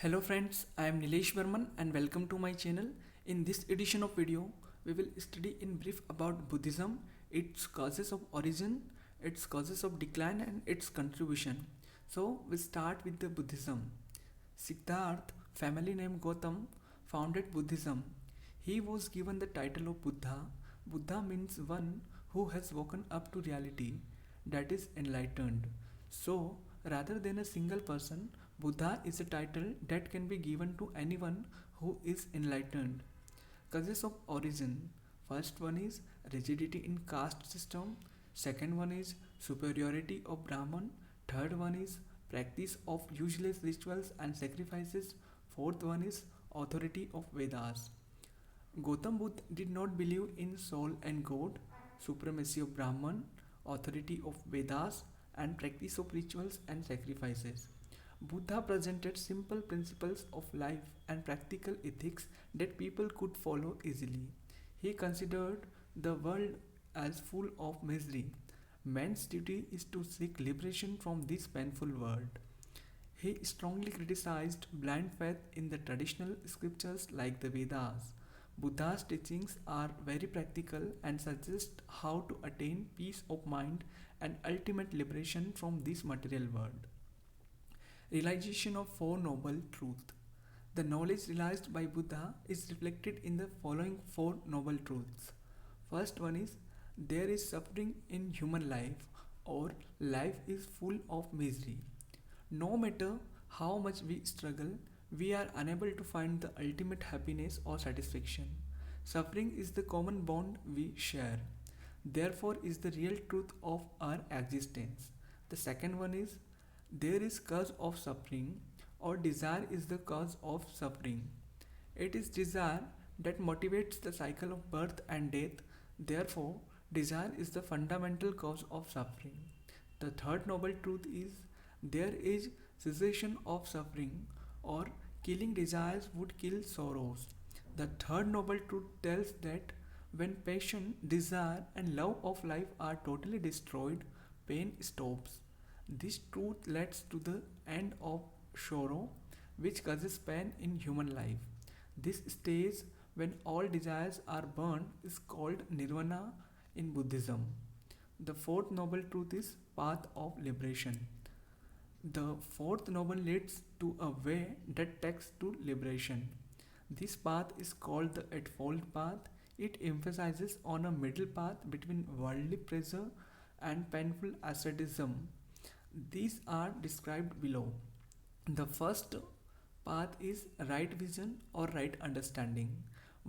Hello friends, I am Nilesh Verman and welcome to my channel. In this edition of video, we will study in brief about Buddhism, its causes of origin, its causes of decline and its contribution. So we start with the Buddhism. Siddharth, family name Gautam, founded Buddhism. He was given the title of Buddha. Buddha means one who has woken up to reality, that is enlightened. So, rather than a single person, Buddha is a title that can be given to anyone who is enlightened. Causes of origin. First one is rigidity in caste system. Second one is superiority of Brahman. Third one is practice of useless rituals and sacrifices. Fourth one is authority of Vedas. Gautam Buddha did not believe in soul and God, supremacy of Brahman, authority of Vedas, and practice of rituals and sacrifices. Buddha presented simple principles of life and practical ethics that people could follow easily. He considered the world as full of misery. Man's duty is to seek liberation from this painful world. He strongly criticized blind faith in the traditional scriptures like the Vedas. Buddha's teachings are very practical and suggest how to attain peace of mind and ultimate liberation from this material world. Realization of Four Noble Truths. The knowledge realized by Buddha is reflected in the following Four Noble Truths. First one is there is suffering in human life or life is full of misery. No matter how much we struggle, we are unable to find the ultimate happiness or satisfaction. Suffering is the common bond we share. Therefore, is the real truth of our existence. The second one is there is cause of suffering or desire is the cause of suffering. It is desire that motivates the cycle of birth and death. Therefore, desire is the fundamental cause of suffering. The third noble truth is there is cessation of suffering or killing desires would kill sorrows. The third noble truth tells that when passion, desire, and love of life are totally destroyed, pain stops. This truth leads to the end of sorrow, which causes pain in human life. This stage, when all desires are burned, is called nirvana in Buddhism. The fourth noble truth is path of liberation. The fourth noble leads to a way that takes to liberation. This path is called the Eightfold Path. It emphasizes on a middle path between worldly pleasure and painful asceticism. These are described below. The first path is right vision or right understanding.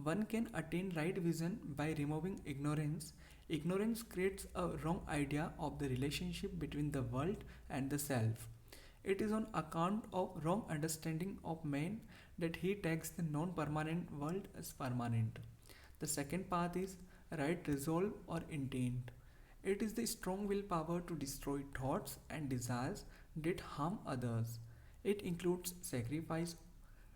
One can attain right vision by removing ignorance. Ignorance creates a wrong idea of the relationship between the world and the self. It is on account of wrong understanding of man that he takes the non permanent world as permanent. The second path is right resolve or intent. It is the strong willpower to destroy thoughts and desires that harm others. It includes sacrifice,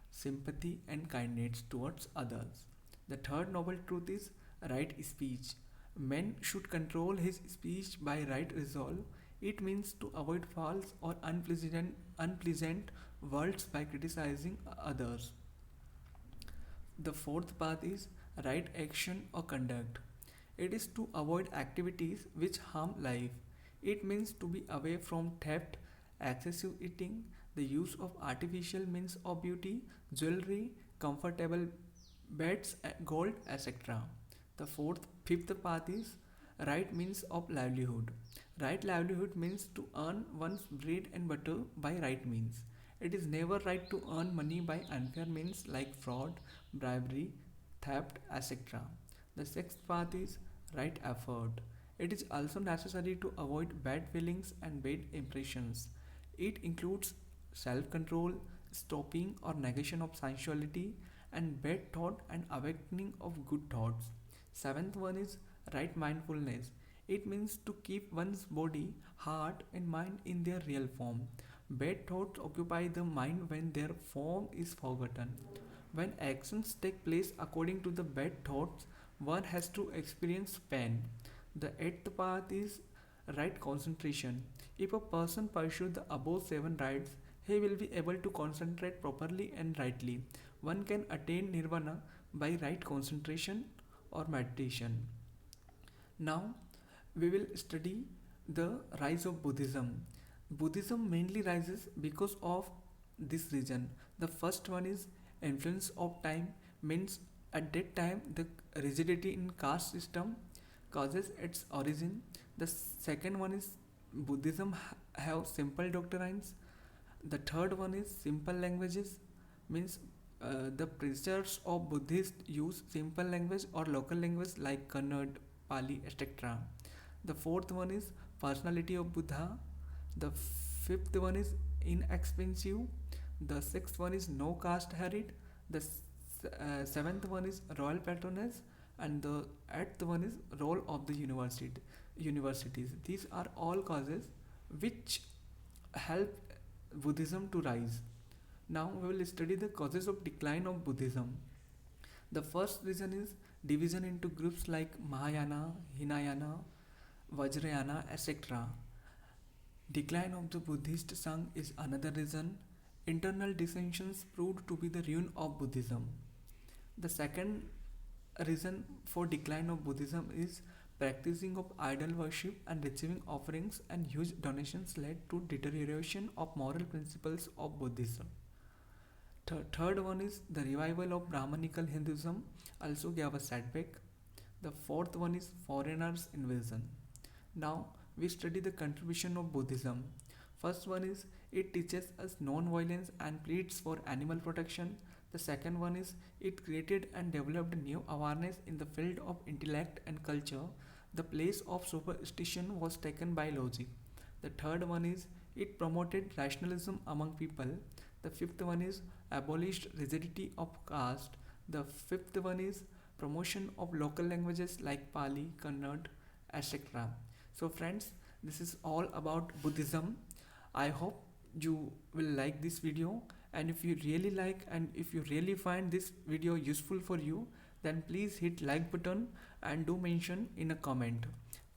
sympathy, and kindness towards others. The third noble truth is right speech. Man should control his speech by right resolve. It means to avoid false or unpleasant words by criticizing others. The fourth path is right action or conduct. It is to avoid activities which harm life. It means to be away from theft, excessive eating, the use of artificial means of beauty, jewelry, comfortable beds, gold, etc. The fifth path is right means of livelihood. Right livelihood means to earn one's bread and butter by right means. It is never right to earn money by unfair means like fraud, bribery, theft, etc. The sixth path is right effort. It is also necessary to avoid bad feelings and bad impressions. It includes self control, stopping or negation of sensuality, and bad thought and awakening of good thoughts. Seventh one is right mindfulness. It means to keep one's body, heart, and mind in their real form. Bad thoughts occupy the mind when their form is forgotten. When actions take place according to the bad thoughts, one has to experience pain. The eighth path is right concentration. If a person pursues the above seven rights, he will be able to concentrate properly and rightly. One can attain nirvana by right concentration or meditation. Now we will study the rise of Buddhism. Buddhism mainly rises because of this reason. The first one is influence of time, means at that time the rigidity in caste system causes its origin. The second one is Buddhism have simple doctrines. The third one is simple languages, means the preachers of Buddhist use simple language or local language like Kannada, Pali, etc. The fourth one is personality of Buddha. The fifth one is inexpensive. The sixth one is no caste herit. The seventh one is royal patronage, and the eighth one is role of the universities. These are all causes which help Buddhism to rise. Now we will study the causes of decline of Buddhism. The first reason is division into groups like Mahayana, Hinayana, Vajrayana, etc. Decline of the Buddhist Sangh is another reason. Internal dissensions proved to be the ruin of Buddhism. The second reason for decline of Buddhism is practicing of idol worship and receiving offerings and huge donations led to deterioration of moral principles of Buddhism. Third one is the revival of Brahmanical Hinduism also gave a setback. The fourth one is foreigners' invasion. Now we study the contribution of Buddhism. First one is it teaches us non-violence and pleads for animal protection. The second one is it created and developed new awareness in the field of intellect and culture. The place of superstition was taken by logic. The third one is it promoted rationalism among people. The fifth one is abolished rigidity of caste. The fifth one is promotion of local languages like Pali, Kannada, etc. So friends, this is all about Buddhism. I hope you will like this video, and if you really like and if you really find this video useful for you, then please hit like button and do mention in a comment.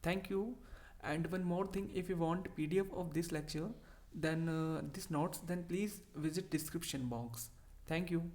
Thank you. And one more thing, if you want PDF of this lecture, then this notes, then please visit description box. Thank you.